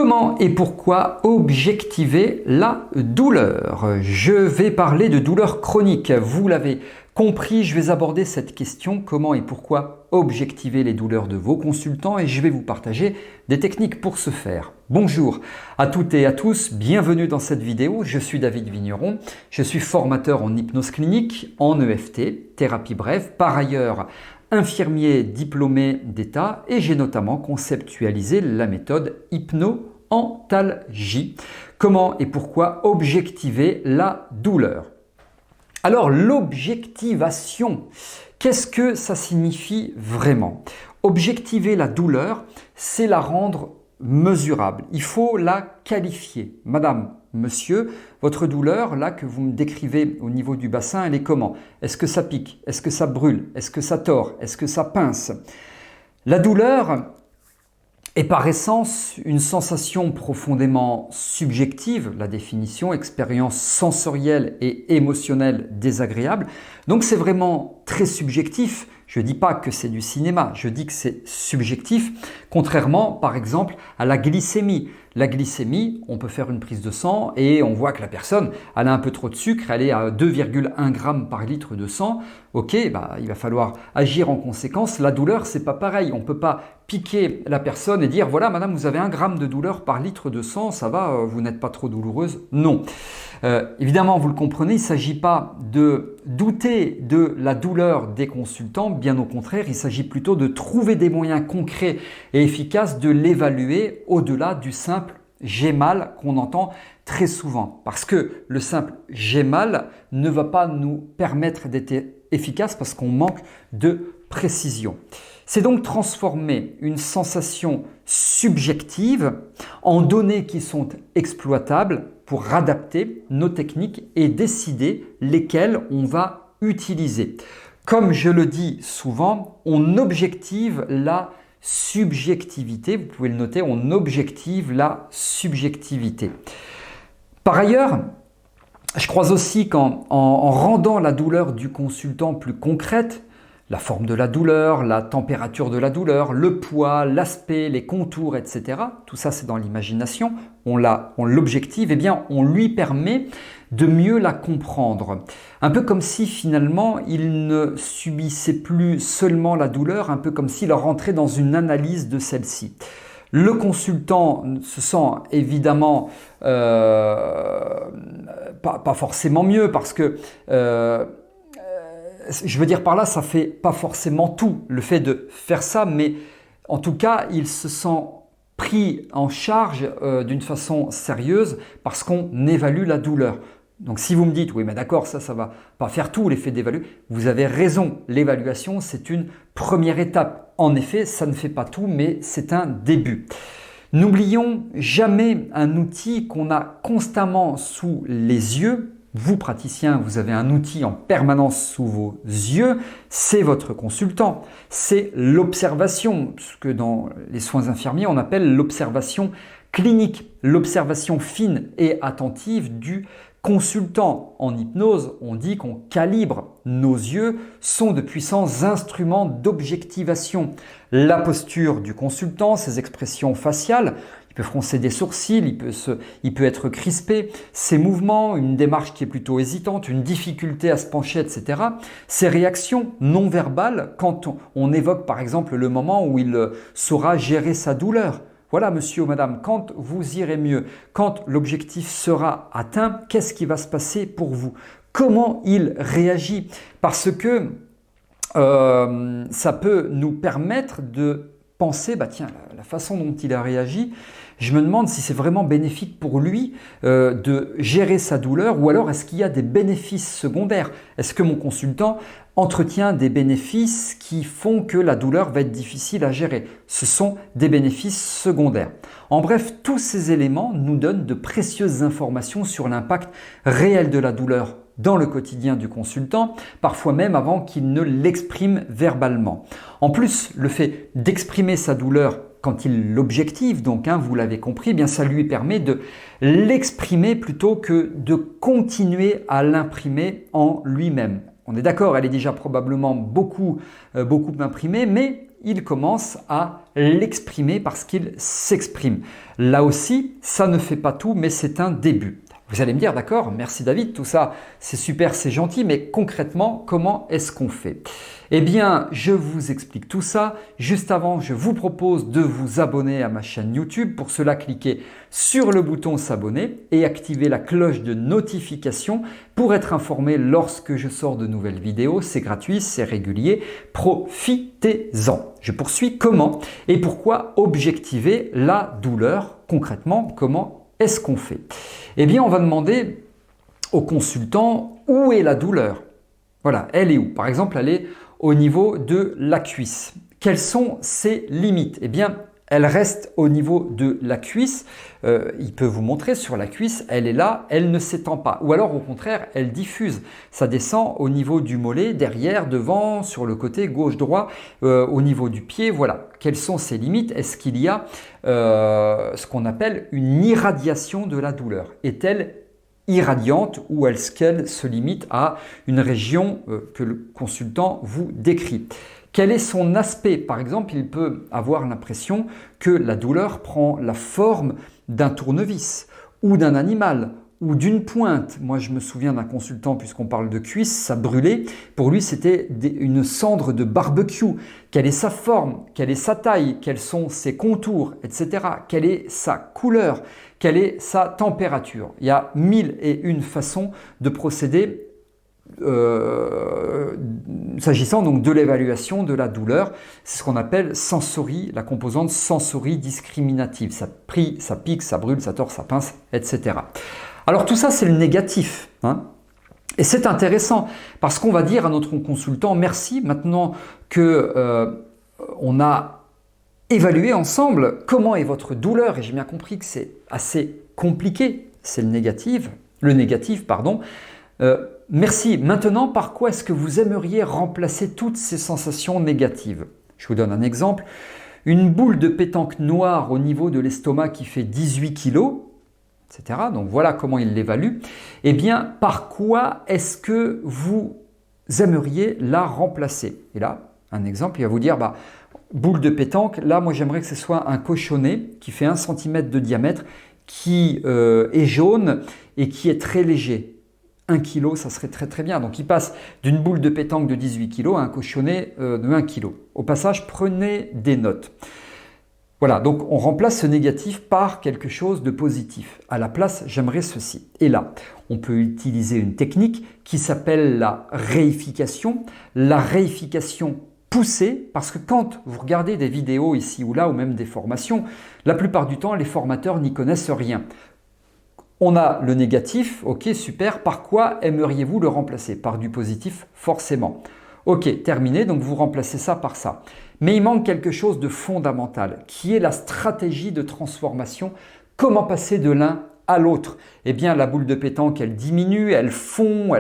Comment et pourquoi objectiver la douleur? Je vais parler de douleur chronique. Vous l'avez compris, je vais aborder cette question, comment et pourquoi objectiver les douleurs de vos consultants, et je vais vous partager des techniques pour ce faire. Bonjour à toutes et à tous, bienvenue dans cette vidéo. Je suis David Vigneron, je suis formateur en hypnose clinique, en EFT, thérapie brève, par ailleurs infirmier diplômé d'État, et j'ai notamment conceptualisé la méthode hypno-antalgie. Comment et pourquoi objectiver la douleur? Alors l'objectivation, qu'est-ce que ça signifie vraiment? Objectiver la douleur, c'est la rendre mesurable. Il faut la qualifier. Madame, monsieur, votre douleur, là que vous me décrivez au niveau du bassin, elle est comment? Est-ce que ça pique? Est-ce que ça brûle? Est-ce que ça tord? Est-ce que ça pince? La douleur est par essence une sensation profondément subjective, la définition, expérience sensorielle et émotionnelle désagréable. Donc c'est vraiment très subjectif. Je ne dis pas que c'est du cinéma, je dis que c'est subjectif, contrairement par exemple à la glycémie. La glycémie, on peut faire une prise de sang et on voit que la personne elle a un peu trop de sucre, elle est à 2,1 g par litre de sang. Ok, il va falloir agir en conséquence. La douleur, c'est pas pareil. On ne peut pas piquer la personne et dire « Voilà, madame, vous avez 1 g de douleur par litre de sang, ça va, vous n'êtes pas trop douloureuse ». Non. Évidemment, vous le comprenez, il ne s'agit pas de douter de la douleur des consultants, bien au contraire, il s'agit plutôt de trouver des moyens concrets et efficaces de l'évaluer au-delà du simple « j'ai mal » qu'on entend très souvent. Parce que le simple « j'ai mal » ne va pas nous permettre d'être efficace parce qu'on manque de précision. C'est donc transformer une sensation subjective en données qui sont exploitables pour adapter nos techniques et décider lesquelles on va utiliser. Comme je le dis souvent, on objective la subjectivité. Vous pouvez le noter, on objective la subjectivité. Par ailleurs, je crois aussi qu'en rendant la douleur du consultant plus concrète, la forme de la douleur, la température de la douleur, le poids, l'aspect, les contours, etc. Tout ça, c'est dans l'imagination. On l'objective, eh bien, on lui permet de mieux la comprendre. Un peu comme si finalement, il ne subissait plus seulement la douleur, un peu comme s'il rentrait dans une analyse de celle-ci. Le consultant se sent évidemment pas forcément mieux parce que je veux dire par là, ça ne fait pas forcément tout, le fait de faire ça, mais en tout cas, il se sent pris en charge d'une façon sérieuse parce qu'on évalue la douleur. Donc si vous me dites, oui mais d'accord, ça ne va pas faire tout, l'effet d'évaluer, vous avez raison, l'évaluation c'est une première étape. En effet, ça ne fait pas tout, mais c'est un début. N'oublions jamais un outil qu'on a constamment sous les yeux. Vous, praticiens, vous avez un outil en permanence sous vos yeux, c'est votre consultant, c'est l'observation, ce que dans les soins infirmiers on appelle l'observation clinique, l'observation fine et attentive du consultant. En hypnose, on dit qu'on calibre. Nos yeux sont de puissants instruments d'objectivation. La posture du consultant, ses expressions faciales, il peut froncer des sourcils, il peut être crispé, ses mouvements, une démarche qui est plutôt hésitante, une difficulté à se pencher, etc. Ses réactions non verbales quand on évoque par exemple le moment où il saura gérer sa douleur. Voilà, monsieur ou madame, quand vous irez mieux, quand l'objectif sera atteint, qu'est-ce qui va se passer pour vous? Comment il réagit? Parce que ça peut nous permettre de penser, bah tiens, la façon dont il a réagi, je me demande si c'est vraiment bénéfique pour lui de gérer sa douleur, ou alors est-ce qu'il y a des bénéfices secondaires? Est-ce que mon consultant entretient des bénéfices qui font que la douleur va être difficile à gérer? Ce sont des bénéfices secondaires. En bref, tous ces éléments nous donnent de précieuses informations sur l'impact réel de la douleur dans le quotidien du consultant, parfois même avant qu'il ne l'exprime verbalement. En plus, le fait d'exprimer sa douleur quand il l'objective, donc vous l'avez compris, eh bien ça lui permet de l'exprimer plutôt que de continuer à l'imprimer en lui-même. On est d'accord, elle est déjà probablement beaucoup imprimée, mais il commence à l'exprimer parce qu'il s'exprime. Là aussi, ça ne fait pas tout, mais c'est un début. Vous allez me dire, d'accord, merci David, tout ça c'est super, c'est gentil, mais concrètement, comment est-ce qu'on fait? Eh bien, je vous explique tout ça. Juste avant, je vous propose de vous abonner à ma chaîne YouTube. Pour cela, cliquez sur le bouton s'abonner et activez la cloche de notification pour être informé lorsque je sors de nouvelles vidéos. C'est gratuit, c'est régulier. Profitez-en. Je poursuis. Comment et pourquoi objectiver la douleur? Concrètement, comment est-ce qu'on fait? Eh bien, on va demander au consultant où est la douleur. Voilà, elle est où? Par exemple, elle est au niveau de la cuisse. Quelles sont ses limites? Eh bien, elle reste au niveau de la cuisse. Il peut vous montrer sur la cuisse, elle est là, elle ne s'étend pas. Ou alors, au contraire, elle diffuse. Ça descend au niveau du mollet, derrière, devant, sur le côté gauche-droit, au niveau du pied. Voilà. Quelles sont ses limites? Est-ce qu'il y a ce qu'on appelle une irradiation de la douleur? Est-elle irradiante ou est-ce qu'elle se limite à une région que le consultant vous décrit? Quel est son aspect? Par exemple, il peut avoir l'impression que la douleur prend la forme d'un tournevis ou d'un animal ou d'une pointe. Moi, je me souviens d'un consultant, puisqu'on parle de cuisse, ça brûlait. Pour lui, c'était une cendre de barbecue. Quelle est sa forme? Quelle est sa taille? Quels sont ses contours, etc. Quelle est sa couleur? Quelle est sa température? Il y a 1001 façons de procéder s'agissant donc de l'évaluation de la douleur. C'est ce qu'on appelle la composante sensorie discriminative. Ça pique, ça brûle, ça tord, ça pince, etc. Alors tout ça, c'est le négatif. Et c'est intéressant parce qu'on va dire à notre consultant, merci, maintenant que on a évalué ensemble comment est votre douleur, et j'ai bien compris que c'est assez compliqué, c'est le négatif, merci. Maintenant, par quoi est-ce que vous aimeriez remplacer toutes ces sensations négatives? Je vous donne un exemple. Une boule de pétanque noire au niveau de l'estomac qui fait 18 kg, etc. Donc voilà comment il l'évalue. Eh bien, par quoi est-ce que vous aimeriez la remplacer? Et là, un exemple, il va vous dire, boule de pétanque, là, moi j'aimerais que ce soit un cochonnet qui fait 1 cm de diamètre, qui est jaune et qui est très léger. 1 kg, ça serait très très bien. Donc il passe d'une boule de pétanque de 18 kg à un cochonnet de 1 kg. Au passage, prenez des notes. Voilà, donc on remplace ce négatif par quelque chose de positif. À la place, j'aimerais ceci. Et là, on peut utiliser une technique qui s'appelle la réification. La réification poussée, parce que quand vous regardez des vidéos ici ou là, ou même des formations, la plupart du temps, les formateurs n'y connaissent rien. On a le négatif, ok, super. Par quoi aimeriez-vous le remplacer? Par du positif, forcément. Ok, terminé, donc vous remplacez ça par ça. Mais il manque quelque chose de fondamental, qui est la stratégie de transformation. Comment passer de l'un à l'autre? Eh bien, la boule de pétanque, elle diminue, elle fond,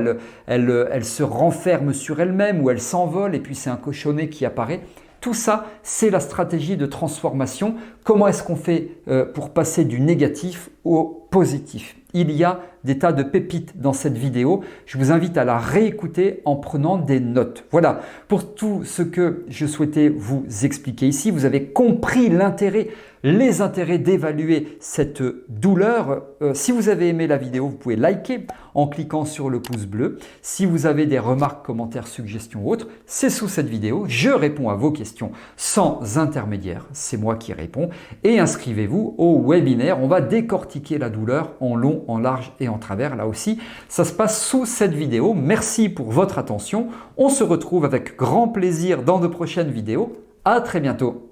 elle se renferme sur elle-même ou elle s'envole et puis c'est un cochonnet qui apparaît. Tout ça, c'est la stratégie de transformation. Comment est-ce qu'on fait pour passer du négatif au positif? Il y a des tas de pépites dans cette vidéo. Je vous invite à la réécouter en prenant des notes. Voilà, pour tout ce que je souhaitais vous expliquer ici, vous avez compris les intérêts d'évaluer cette douleur. Si vous avez aimé la vidéo, vous pouvez liker en cliquant sur le pouce bleu. Si vous avez des remarques, commentaires, suggestions ou autres, c'est sous cette vidéo. Je réponds à vos questions sans intermédiaire. C'est moi qui réponds. Et inscrivez-vous au webinaire. On va décortiquer la douleur en long, en large et en travers. Là aussi, ça se passe sous cette vidéo. Merci pour votre attention. On se retrouve avec grand plaisir dans de prochaines vidéos. À très bientôt.